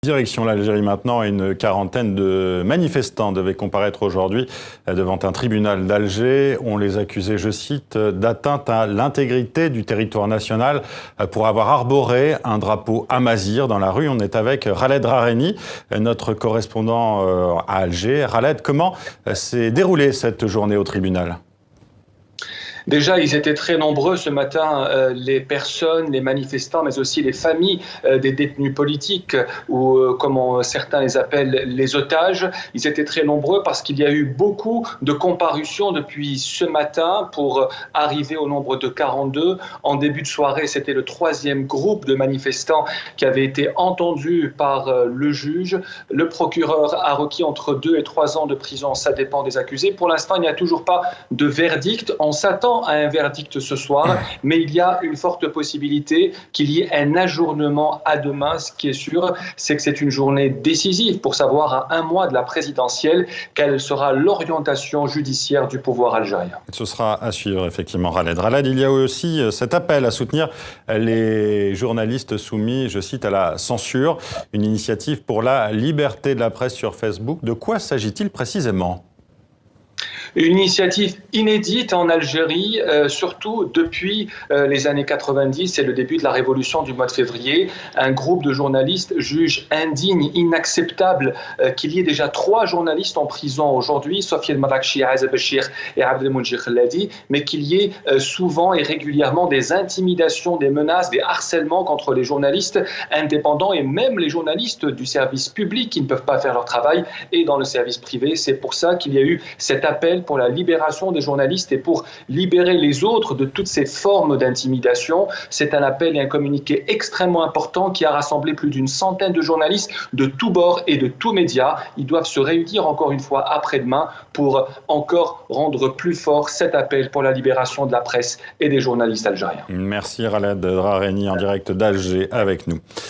Direction l'Algérie maintenant, une quarantaine de manifestants devaient comparaître aujourd'hui devant un tribunal d'Alger. On les accusait, je cite, d'atteinte à l'intégrité du territoire national pour avoir arboré un drapeau amazigh dans la rue. On est avec Khaled Drareni, notre correspondant à Alger. Khaled, comment s'est déroulée cette journée au tribunal ? Déjà, ils étaient très nombreux ce matin, les personnes, les manifestants, mais aussi les familles des détenus politiques, ou comme certains les appellent, les otages. Ils étaient très nombreux parce qu'il y a eu beaucoup de comparutions depuis ce matin pour arriver au nombre de 42. En début de soirée, c'était le troisième groupe de manifestants qui avait été entendu par le juge. Le procureur a requis entre 2 et 3 ans de prison, ça dépend des accusés. Pour l'instant, il n'y a toujours pas de verdict. On s'attend à un verdict ce soir, mais il y a une forte possibilité qu'il y ait un ajournement à demain. Ce qui est sûr, c'est que c'est une journée décisive pour savoir à un mois de la présidentielle quelle sera l'orientation judiciaire du pouvoir algérien. Ce sera à suivre, effectivement, Khaled. Khaled, il y a aussi cet appel à soutenir les journalistes soumis, je cite, à la censure, une initiative pour la liberté de la presse sur Facebook. De quoi s'agit-il précisément ? Une initiative inédite en Algérie, surtout depuis les années 90 et le début de la révolution du mois de février. Un groupe de journalistes juge indigne, inacceptable qu'il y ait déjà 3 journalistes en prison aujourd'hui, Sofiane Marakchi, Aza Bachir et Abdelmounjir Khaladi, mais qu'il y ait souvent et régulièrement des intimidations, des menaces, des harcèlements contre les journalistes indépendants et même les journalistes du service public qui ne peuvent pas faire leur travail et dans le service privé. C'est pour ça qu'il y a eu cet appel pour la libération des journalistes et pour libérer les autres de toutes ces formes d'intimidation. C'est un appel et un communiqué extrêmement important qui a rassemblé plus d'une centaine de journalistes de tous bords et de tous médias. Ils doivent se réunir encore une fois après-demain pour encore rendre plus fort cet appel pour la libération de la presse et des journalistes algériens. Merci Khaled Drareni en direct d'Alger avec nous.